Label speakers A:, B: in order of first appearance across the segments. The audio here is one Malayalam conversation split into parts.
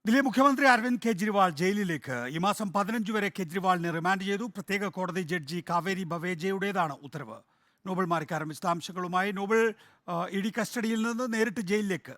A: ദില്ലി മുഖ്യമന്ത്രി അരവിന്ദ് കെജ്രിവാൾ ജയിലിലേക്ക് ഈ മാസം 15 വരെ കെജ്രിവാളിനെ റിമാൻഡ് ചെയ്തു. പ്രത്യേക കോടതി ജഡ്ജി കാവേരി ബവേജയുടേതാണ് ഉത്തരവ്. നോബൽ മാറിക്കാരൻ വിശദാംശങ്ങളുമായി. നോബൽ, ഇ ഡി കസ്റ്റഡിയിൽ നിന്ന് നേരിട്ട് ജയിലിലേക്ക്.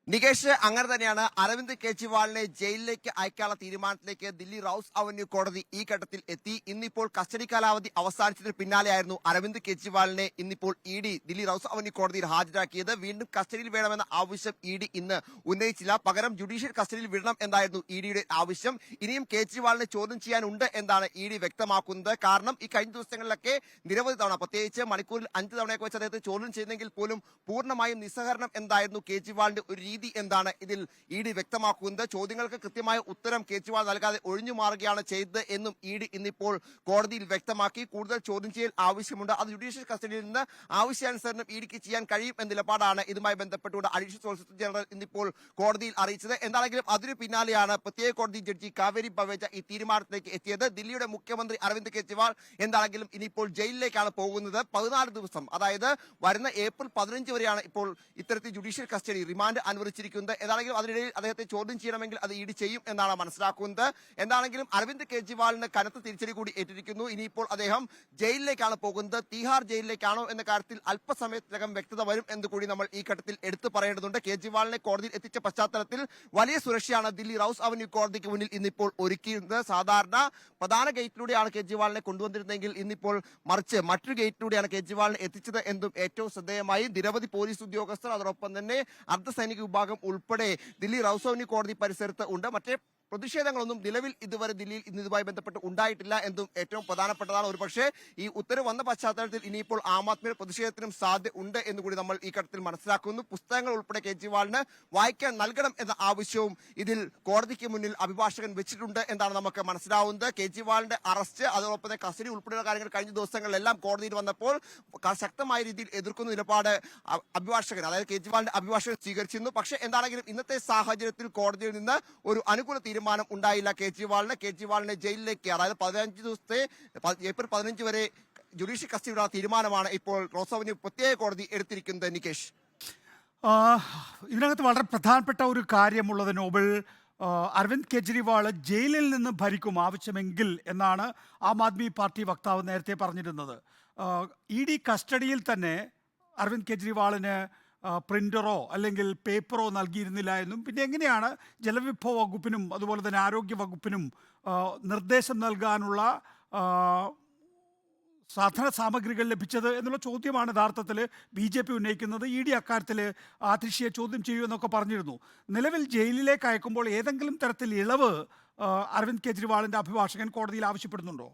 B: നികേഷ്, അങ്ങനെ തന്നെയാണ്. അരവിന്ദ് കെജ്രിവാളിനെ ജയിലിലേക്ക് അയക്കാനുള്ള തീരുമാനത്തിലേക്ക് ദില്ലി റൌസ് അവന്യൂ കോടതി ഈ ഘട്ടത്തിൽ എത്തി. ഇന്നിപ്പോൾ കസ്റ്റഡി കാലാവധി അവസാനിച്ചതിന് പിന്നാലെയായിരുന്നു അരവിന്ദ് കെജ്രിവാളിനെ ഇന്നിപ്പോൾ ഇ ഡി ദില്ലി റൌസ് അവന്യൂ കോടതിയിൽ ഹാജരാക്കിയത്. വീണ്ടും കസ്റ്റഡിയിൽ വേണമെന്ന ആവശ്യം ഇ ഡി ഇന്ന് ഉന്നയിച്ചില്ല. പകരം ജുഡീഷ്യൽ കസ്റ്റഡിയിൽ വിടണം എന്നായിരുന്നു ഇ ഡിയുടെ ആവശ്യം. ഇനിയും കെജ്രിവാളിനെ ചോദ്യം ചെയ്യാനുണ്ട് എന്നാണ് ഇ ഡി വ്യക്തമാക്കുന്നത്. കാരണം ഈ കഴിഞ്ഞ ദിവസങ്ങളിലൊക്കെ നിരവധി തവണ, പ്രത്യേകിച്ച് മണിക്കൂറിൽ 5 തവണയൊക്കെ വെച്ച് അദ്ദേഹത്തെ ചോദ്യം ചെയ്തെങ്കിൽ പോലും പൂർണ്ണമായും നിസ്സഹകരണം എന്തായിരുന്നു കെജ്രിവാളിന്റെ ഒരു രീതി എന്താണ് ഇതിൽ ഇ ഡി വ്യക്തമാക്കുന്നത്. ചോദ്യങ്ങൾക്ക് കൃത്യമായ ഉത്തരം കെജ്രിവാൾ നൽകാതെ ഒഴിഞ്ഞു മാറുകയാണ് ചെയ്തത് എന്നും ഇ ഡി ഇന്നിപ്പോൾ കോടതിയിൽ വ്യക്തമാക്കി. കൂടുതൽ ചോദ്യം ചെയ്യൽ ആവശ്യമുണ്ട്, അത് ജുഡീഷ്യൽ കസ്റ്റഡിയിൽ നിന്ന് ആവശ്യാനുസരണം ഇ ഡിക്ക് ചെയ്യാൻ കഴിയും എന്ന നിലപാടാണ് ഇതുമായി ബന്ധപ്പെട്ടുകൊണ്ട് അഡീഷണൽ സോളിസിറ്റർ ജനറൽ ഇന്നിപ്പോൾ കോടതിയിൽ അറിയിച്ചത്. എന്താണെങ്കിലും അതിനു പിന്നാലെയാണ് പ്രത്യേക കോടതി ജഡ്ജി കാവേരി ബവേജ ഈ തീരുമാനത്തിലേക്ക് എത്തിയത്. ദില്ലിയുടെ മുഖ്യമന്ത്രി അരവിന്ദ് കെജ്രിവാൾ എന്താണെങ്കിലും ഇനിയിപ്പോൾ ജയിലിലേക്കാണ് പോകുന്നത്. 14 ദിവസം, അതായത് വരുന്ന ഏപ്രിൽ 15 വരെയാണ് ഇപ്പോൾ ഇത്തരത്തിൽ ജുഡീഷ്യൽ കസ്റ്റഡി റിമാൻഡ് അനുവദിച്ചിരിക്കുന്നത്. എന്താണെങ്കിലും അതിനിടയിൽ അദ്ദേഹത്തെ ചോദ്യം ചെയ്യണമെങ്കിൽ അത് ഇ ഡി ചെയ്യും എന്നാണ് മനസ്സിലാക്കുന്നത്. എന്താണെങ്കിലും അരവിന്ദ് കെജ്രിവാളിന് കനത്ത തിരിച്ചടി കൂടി ഏറ്റിരിക്കുന്നു. ഇനിയിപ്പോൾ അദ്ദേഹം ജയിലിലേക്കാണ് പോകുന്നത്. തീഹാർ ജയിലിലേക്കാണോ എന്ന കാര്യത്തിൽ അല്പസമയത്തിനകം വ്യക്തത വരും എന്ന് കൂടി നമ്മൾ ഈ ഘട്ടത്തിൽ എടുത്തു പറയേണ്ടതുണ്ട്. കെജ്രിവാളിനെ കോടതിയിൽ എത്തിച്ച പശ്ചാത്തലത്തിൽ വലിയ സുരക്ഷയാണ് ദില്ലി റൌസ് അവന്യൂ കോടതിക്ക് മുന്നിൽ ഇന്നിപ്പോൾ ഒരുക്കിയിരുന്നത്. സാധാരണ പ്രധാന ഗേറ്റിലൂടെയാണ് കെജ്രിവാളിനെ കൊണ്ടുവന്നിരുന്നെങ്കിൽ ഇന്നിപ്പോൾ മറിച്ച് മറ്റൊരു ഗേറ്റിലൂടെയാണ് കെജ്രിവാളിനെ എത്തിച്ചത് എന്നും ഏറ്റവും ശ്രദ്ധേയമായി. നിരവധി പോലീസ് ഉദ്യോഗസ്ഥർ, അതോടൊപ്പം തന്നെ അർദ്ധസൈനിക വിഭാഗം ഉൾപ്പെടെ ദില്ലി റൌസ് അവന്യൂ കോടതി പരിസരത്ത് ഉണ്ട്. മറ്റേ പ്രതിഷേധങ്ങളൊന്നും നിലവിൽ ഇതുവരെ ദില്ലിയിൽ ഇതുമായി ബന്ധപ്പെട്ട് ഉണ്ടായിട്ടില്ല എന്നും ഏറ്റവും പ്രധാനപ്പെട്ടതാണ്. ഒരുപക്ഷെ ഈ ഉത്തരവ് വന്ന പശ്ചാത്തലത്തിൽ ഇനിയിപ്പോൾ ആം ആദ്മിയുടെ പ്രതിഷേധത്തിനും സാധ്യത ഉണ്ട് എന്ന് കൂടി നമ്മൾ ഈ ഘട്ടത്തിൽ മനസ്സിലാക്കുന്നു. പുസ്തകങ്ങൾ ഉൾപ്പെടെ കെജ്രിവാളിന് വായിക്കാൻ നൽകണം എന്ന ആവശ്യവും ഇതിൽ കോടതിക്ക് മുന്നിൽ അഭിഭാഷകൻ വെച്ചിട്ടുണ്ട് എന്നാണ് നമുക്ക് മനസ്സിലാവുന്നത്. കെജ്രിവാളിന്റെ അറസ്റ്റ്, അതോടൊപ്പം തന്നെ കസ്റ്റഡി ഉൾപ്പെടെയുള്ള കാര്യങ്ങൾ കഴിഞ്ഞ ദിവസങ്ങളിലെല്ലാം കോടതിയിൽ വന്നപ്പോൾ ശക്തമായ രീതിയിൽ എതിർക്കുന്ന നിലപാട് അഭിഭാഷകൻ, അതായത് കെജ്രിവാളിന്റെ അഭിഭാഷകൻ സ്വീകരിച്ചിരുന്നു. പക്ഷേ എന്താണെങ്കിലും ഇന്നത്തെ സാഹചര്യത്തിൽ കോടതിയിൽ നിന്ന് ഒരു അനുകൂല തീരുമാനം ഉണ്ടായില്ല കെജ്രിവാളിനെ ജയിലിലേക്ക്, അതായത് 15 ദിവസത്തെ ഏപ്രിൽ 15 വരെ ജുഡീഷ്യൽ കസ്റ്റഡിയുടെ തീരുമാനമാണ് ഇപ്പോൾ റൌസ് അവന്യൂ പ്രത്യേക കോടതി എടുത്തിരിക്കുന്നത്. നികേഷ്,
A: ഇതിനകത്ത് വളരെ പ്രധാനപ്പെട്ട ഒരു കാര്യമുള്ളത്, നോബൽ, അരവിന്ദ് കെജ്രിവാൾ ജയിലിൽ നിന്ന് ഭരിക്കും ആവശ്യമെങ്കിൽ എന്നാണ് ആം ആദ്മി പാർട്ടി വക്താവ് നേരത്തെ പറഞ്ഞിരുന്നത്. ഇ ഡി കസ്റ്റഡിയിൽ തന്നെ അരവിന്ദ് കെജ്രിവാളിന് പ്രിൻ്ററോ അല്ലെങ്കിൽ പേപ്പറോ നൽകിയിരുന്നില്ല എന്നും, പിന്നെ എങ്ങനെയാണ് ജലവിഭവ വകുപ്പിനും അതുപോലെ തന്നെ ആരോഗ്യ വകുപ്പിനും നിർദ്ദേശം നൽകാനുള്ള സാധന സാമഗ്രികൾ ലഭിച്ചത് എന്നുള്ള ചോദ്യമാണ് യഥാർത്ഥത്തിൽ BJP ഉന്നയിക്കുന്നത്. ഇ ഡി അക്കാര്യത്തിൽ ആതിഷിയെ ചോദ്യം ചെയ്യൂ എന്നൊക്കെ പറഞ്ഞിരുന്നു. നിലവിൽ ജയിലിലേക്ക് അയക്കുമ്പോൾ ഏതെങ്കിലും തരത്തിൽ ഇളവ് അരവിന്ദ് കെജ്രിവാളിൻ്റെ അഭിഭാഷകൻ കോടതിയിൽ ആവശ്യപ്പെടുന്നുണ്ടോ?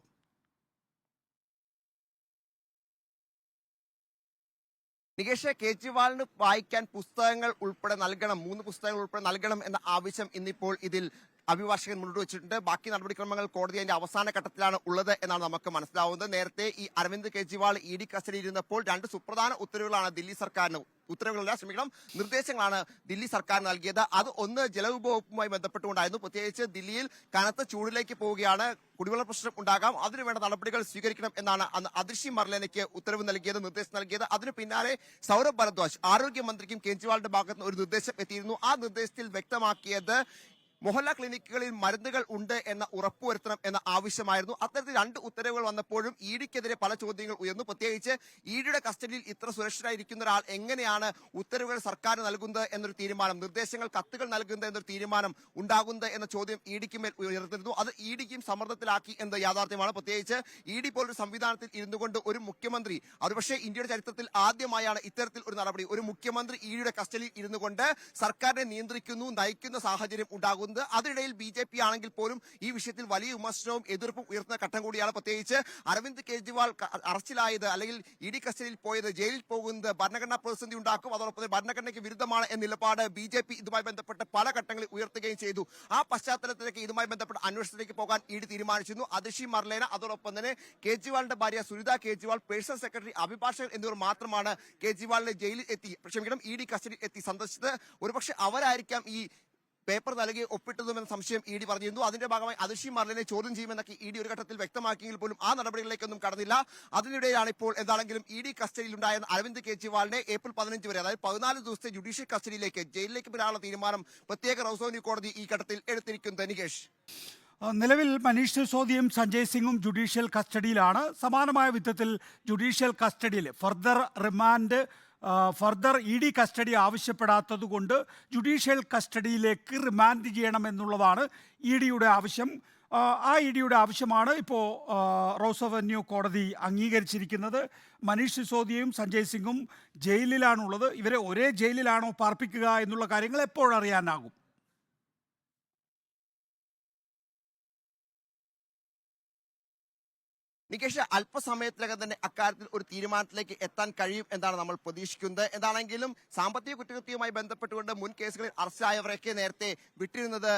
B: നികേഷ്, കെജ്രിവാളിന് വായിക്കാൻ പുസ്തകങ്ങൾ ഉൾപ്പെടെ നൽകണം, 3 പുസ്തകങ്ങൾ ഉൾപ്പെടെ നൽകണം എന്ന ആവശ്യം ഇന്നിപ്പോൾ ഇതിൽ അഭിഭാഷകൻ മുന്നോട്ട് വെച്ചിട്ടുണ്ട്. ബാക്കി നടപടിക്രമങ്ങൾ കോടതി അതിന്റെ അവസാന ഘട്ടത്തിലാണ് ഉള്ളത് എന്നാണ് നമുക്ക് മനസ്സിലാവുന്നത്. നേരത്തെ ഈ അരവിന്ദ് കെജ്രിവാൾ ഇ ഡി കസ്റ്റഡിയിൽ ഇരുന്നപ്പോൾ 2 സുപ്രധാന ഉത്തരവുകളാണ് ദില്ലി സർക്കാരിന്, നിർദ്ദേശങ്ങളാണ് ദില്ലി സർക്കാർ നൽകിയത്. അത് ഒന്ന് ജലവിഭവ വകുപ്പുമായി ബന്ധപ്പെട്ടുകൊണ്ടായിരുന്നു. പ്രത്യേകിച്ച് ദില്ലിയിൽ കനത്ത ചൂടിലേക്ക് പോവുകയാണ്, കുടിവെള്ള പ്രശ്നം ഉണ്ടാകാം, അതിനുവേണ്ട നടപടികൾ സ്വീകരിക്കണം എന്നാണ് അന്ന് അദൃശ്യ മർലേനയ്ക്ക് ഉത്തരവ് നൽകിയത്, നിർദ്ദേശം നൽകിയത്. അതിന് പിന്നാലെ സൗരഭ് ഭരദ്വാജ്, ആരോഗ്യമന്ത്രിക്കും കെജ്രിവാളിന്റെ ഭാഗത്ത് നിന്ന് ഒരു നിർദ്ദേശം എത്തിയിരുന്നു. ആ നിർദ്ദേശത്തിൽ വ്യക്തമാക്കിയത് മൊഹല്ല ക്ലിനിക്കുകളിൽ മരുന്നുകൾ ഉണ്ട് എന്ന ഉറപ്പുവരുത്തണം എന്ന ആവശ്യമായിരുന്നു. അത്തരത്തിൽ 2 ഉത്തരവുകൾ വന്നപ്പോഴും ഇ ഡിക്കെതിരെ പല ചോദ്യങ്ങൾ ഉയർന്നു. പ്രത്യേകിച്ച് ഇ ഡിയുടെ കസ്റ്റഡിയിൽ ഇത്ര സുരക്ഷിതരായിരിക്കുന്ന ഒരാൾ എങ്ങനെയാണ് ഉത്തരവുകൾ സർക്കാർ നൽകുന്നത് എന്നൊരു തീരുമാനം, നിർദ്ദേശങ്ങൾ, കത്തുകൾ നൽകുന്നത് എന്നൊരു തീരുമാനം ഉണ്ടാകുന്നത് എന്ന ചോദ്യം ഇ ഡിക്ക് മേൽ ഉയർന്നിരുന്നു. അത് ഇ ഡിക്കും സമ്മർദ്ദത്തിലാക്കി എന്ന യാഥാർത്ഥ്യമാണ്. പ്രത്യേകിച്ച് ഇ ഡി പോലൊരു സംവിധാനത്തിൽ ഇരുന്നുകൊണ്ട് ഒരു മുഖ്യമന്ത്രി, ഒരുപക്ഷെ ഇന്ത്യയുടെ ചരിത്രത്തിൽ ആദ്യമായാണ് ഇത്തരത്തിൽ ഒരു നടപടി, ഒരു മുഖ്യമന്ത്രി ഇ ഡിയുടെ കസ്റ്റഡിയിൽ ഇരുന്നുകൊണ്ട് സർക്കാരിനെ നിയന്ത്രിക്കുന്നു, നയിക്കുന്ന സാഹചര്യം ഉണ്ടാകുന്നു. അതിനിടയിൽ BJP ആണെങ്കിൽ പോലും ഈ വിഷയത്തിൽ വലിയ വിമർശനവും എതിർപ്പും ഉയർത്തുന്ന ഘട്ടം കൂടിയാണ്. പ്രത്യേകിച്ച് അരവിന്ദ് കെജ്രിവാൾ അറസ്റ്റിലായത് അല്ലെങ്കിൽ ഇ ഡി കസ്റ്റഡിയിൽ പോയത്, ജയിലിൽ പോകുന്നത് ഭരണഘടനാ പ്രതിസന്ധി ഉണ്ടാക്കും, അതോടൊപ്പം ഭരണഘടനയ്ക്ക് വിരുദ്ധമാണ് എന്ന നിലപാട് BJP ഇതുമായി ബന്ധപ്പെട്ട് പല ഘട്ടങ്ങളിൽ ഉയർത്തുകയും ചെയ്തു. ആ പശ്ചാത്തലത്തിലേക്ക് ഇതുമായി ബന്ധപ്പെട്ട അന്വേഷണത്തിലേക്ക് പോകാൻ ഇ ഡി തീരുമാനിച്ചിരുന്നു. അദൃശ്യ മർലേന, അതോടൊപ്പം തന്നെ കെജ്രിവാളിന്റെ ഭാര്യ സുനിത കെജ്രിവാൾ, പേഴ്സണൽ സെക്രട്ടറി, അഭിഭാഷകൻ എന്നിവർ മാത്രമാണ് കെജ്രിവാളിനെ ജയിലിൽ എത്തി, ഇ ഡി കസ്റ്റഡിയിൽ എത്തി സന്ദർശിച്ചത്. ഒരുപക്ഷെ അവരായിരിക്കാം ഈ പേപ്പർ നൽകി ഒപ്പിട്ടതുമെന്ന സംശയം ഇ ഡി പറഞ്ഞിരുന്നു. അതിന്റെ ഭാഗമായി അതിഷി മർലിനെ ചോദ്യം ചെയ്യുമെന്നൊക്കെ ഇ ഡി ഒരു ഘട്ടത്തിൽ വ്യക്തമാക്കിയെങ്കിൽ പോലും ആ നടപടികളിലേക്കൊന്നും കടന്നില്ല. അതിനിടെയാണ് ഇപ്പോൾ എന്താണെങ്കിലും ഇ ഡി കസ്റ്റഡിയിലുണ്ടായ അരവിന്ദ് കെജ്രിവാളിനെ ഏപ്രിൽ 15 വരെ, അതായത് 14 ദിവസത്തെ ജുഡീഷ്യൽ കസ്റ്റഡിയിലേക്ക്, ജയിലിലേക്ക് വിടാനുള്ള തീരുമാനം പ്രത്യേക റൌസ് അവന്യൂ കോടതി ഈ ഘട്ടത്തിൽ എടുത്തിരിക്കുന്നത്. നികേഷ്,
A: നിലവിൽ മനീഷ് സിസോദിയും സഞ്ജയ് സിംഗും ജുഡീഷ്യൽ കസ്റ്റഡിയിലാണ്. സമാനമായ വിധത്തിൽ ജുഡീഷ്യൽ കസ്റ്റഡിയിൽ ഫർദർ ഇ ഡി കസ്റ്റഡി ആവശ്യപ്പെടാത്തതുകൊണ്ട് ജുഡീഷ്യൽ കസ്റ്റഡിയിലേക്ക് റിമാൻഡ് ചെയ്യണമെന്നുള്ളതാണ് ഇ ഡിയുടെ ആവശ്യം. ആ ഇ ഡിയുടെ ആവശ്യമാണ് ഇപ്പോൾ റോസ് അവന്യൂ കോടതി അംഗീകരിച്ചിരിക്കുന്നത്. മനീഷ് സിസോദിയയും സഞ്ജയ് സിംഗും ജയിലിലാണുള്ളത്. ഇവരെ ഒരേ ജയിലിലാണോ പാർപ്പിക്കുക എന്നുള്ള കാര്യങ്ങൾ എപ്പോഴറിയാനാകും?
B: നികേഷ്, അല്പസമയത്തിനകം തന്നെ അക്കാര്യത്തിൽ ഒരു തീരുമാനത്തിലേക്ക് എത്താൻ കഴിയും എന്നാണ് നമ്മൾ പ്രതീക്ഷിക്കുന്നത്. എന്താണെങ്കിലും സാമ്പത്തിക കുറ്റകൃത്യവുമായി ബന്ധപ്പെട്ടുകൊണ്ട് മുൻ കേസുകളിൽ അറസ്റ്റിലായവരൊക്കെ നേരത്തെ വിട്ടിരുന്നത്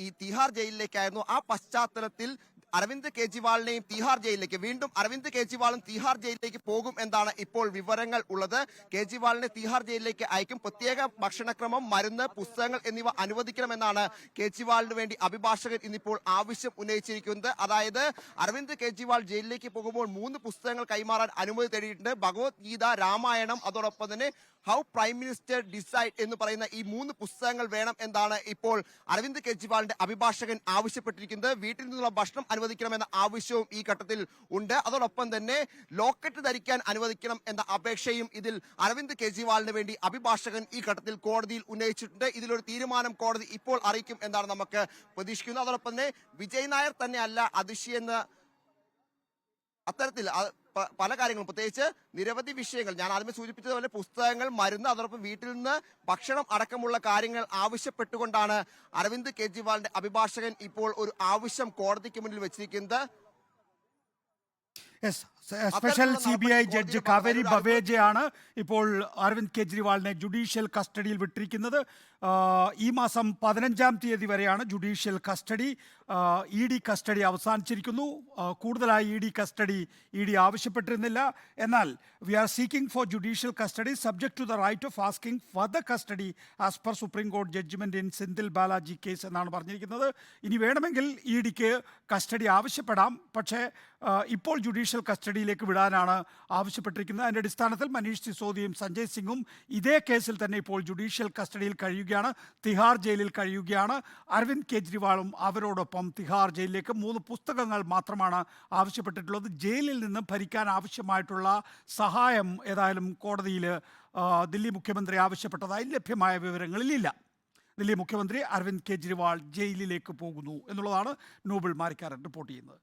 B: ഈ തിഹാർ ജയിലിലേക്കായിരുന്നു. ആ പശ്ചാത്തലത്തിൽ അരവിന്ദ് കെജ്രിവാളിനെയും തിഹാർ ജയിലിലേക്ക്, വീണ്ടും അരവിന്ദ് കെജ്രിവാളും തിഹാർ ജയിലിലേക്ക് പോകും എന്നാണ് ഇപ്പോൾ വിവരങ്ങൾ ഉള്ളത്. കെജ്രിവാളിനെ തിഹാർ ജയിലിലേക്ക് അയക്കും. പ്രത്യേക ഭക്ഷണക്രമം, മരുന്ന്, പുസ്തകങ്ങൾ എന്നിവ അനുവദിക്കണമെന്നാണ് കെജ്രിവാളിന് വേണ്ടി അഭിഭാഷകൻ ഇന്നിപ്പോൾ ആവശ്യം ഉന്നയിച്ചിരിക്കുന്നത്. അതായത് അരവിന്ദ് കെജ്രിവാൾ ജയിലിലേക്ക് പോകുമ്പോൾ 3 പുസ്തകങ്ങൾ കൈമാറാൻ അനുമതി തേടിയിട്ടുണ്ട്. ഭഗവത്ഗീത, രാമായണം, അതോടൊപ്പം തന്നെ ഹൗ പ്രൈം മിനിസ്റ്റർ ഡിസൈഡ് എന്ന് പറയുന്ന ഈ 3 പുസ്തകങ്ങൾ വേണം എന്നാണ് ഇപ്പോൾ അരവിന്ദ് കെജ്രിവാളിന്റെ അഭിഭാഷകൻ ആവശ്യപ്പെട്ടിരിക്കുന്നത്. വീട്ടിൽ നിന്നുള്ള ഭക്ഷണം അനുവദിക്കണമെന്ന ആവശ്യവും ഈ ഘട്ടത്തിൽ ഉണ്ട്. അതോടൊപ്പം തന്നെ ലോക്കറ്റ് ധരിക്കാൻ അനുവദിക്കണം എന്ന അപേക്ഷയും ഇതിൽ അരവിന്ദ് കെജ്രിവാളിന് വേണ്ടി അഭിഭാഷകൻ ഈ ഘട്ടത്തിൽ കോടതിയിൽ ഉന്നയിച്ചിട്ടുണ്ട്. ഇതിലൊരു തീരുമാനം കോടതി ഇപ്പോൾ അറിയിക്കും എന്നാണ് നമുക്ക് പ്രതീക്ഷിക്കുന്നത്. അതോടൊപ്പം തന്നെ വിജയ് നായർ തന്നെ അല്ല അതിഷി എന്ന് അത്തരത്തിൽ പല കാര്യങ്ങളും, പ്രത്യേകിച്ച് നിരവധി വിഷയങ്ങൾ, ഞാൻ ആദ്യമേ സൂചിപ്പിച്ചതുപോലെ പുസ്തകങ്ങൾ, മരുന്ന്, അതോടൊപ്പം വീട്ടിൽ നിന്ന് ഭക്ഷണം അടക്കമുള്ള കാര്യങ്ങൾ ആവശ്യപ്പെട്ടുകൊണ്ടാണ് അരവിന്ദ് കെജ്രിവാളിന്റെ അഭിഭാഷകൻ ഇപ്പോൾ ഒരു ആവശ്യം കോടതിക്ക് മുന്നിൽ വെച്ചിരിക്കുന്നത്.
A: സ്പെഷ്യൽ CBI ജഡ്ജ് കാവേരി ബവേജയാണ് ഇപ്പോൾ അരവിന്ദ് കെജ്രിവാളിനെ ജുഡീഷ്യൽ കസ്റ്റഡിയിൽ വിട്ടിരിക്കുന്നത്. ഈ മാസം 15-ാം തീയതി വരെയാണ് judicial custody. E D custody അവസാനിച്ചിരിക്കുന്നു. കൂടുതലായി E D custody E D ആവശ്യപ്പെട്ടിരുന്നില്ല. എന്നാൽ we are seeking for judicial custody subject to the right of asking further custody as per supreme കോടതി judgment in Senthil Balaji case എന്നാണ് പറഞ്ഞിരിക്കുന്നത്. ഇനി വേണമെങ്കിൽ ഇ ഡിക്ക് കസ്റ്റഡി ആവശ്യപ്പെടാം. പക്ഷേ ഇപ്പോൾ ജുഡീഷ്യൽ കസ്റ്റഡിയിലേക്ക് വിടാനാണ് ആവശ്യപ്പെട്ടിരിക്കുന്നത്. അതിൻ്റെ അടിസ്ഥാനത്തിൽ മനീഷ് സിസോദിയും സഞ്ജയ് സിംഗും ഇതേ കേസിൽ തന്നെ ഇപ്പോൾ ജുഡീഷ്യൽ കസ്റ്റഡിയിൽ കഴിയുകയാണ്, തിഹാർ ജയിലിൽ കഴിയുകയാണ്. അരവിന്ദ് കെജ്രിവാളും അവരോടൊപ്പം തിഹാർ ജയിലിലേക്ക് 3 പുസ്തകങ്ങൾ മാത്രമാണ് ആവശ്യപ്പെട്ടിട്ടുള്ളത്. ജയിലിൽ നിന്ന് ഭരിക്കാൻ ആവശ്യമായിട്ടുള്ള സഹായം ഏതായാലും കോടതിയിൽ ദില്ലി മുഖ്യമന്ത്രി ആവശ്യപ്പെട്ടതായി ലഭ്യമായ വിവരങ്ങളിലില്ല. ദില്ലി മുഖ്യമന്ത്രി അരവിന്ദ് കെജ്രിവാൾ ജയിലിലേക്ക് പോകുന്നു എന്നുള്ളതാണ് നോബിൾ മാരിക്കാരൻ റിപ്പോർട്ട് ചെയ്യുന്നത്.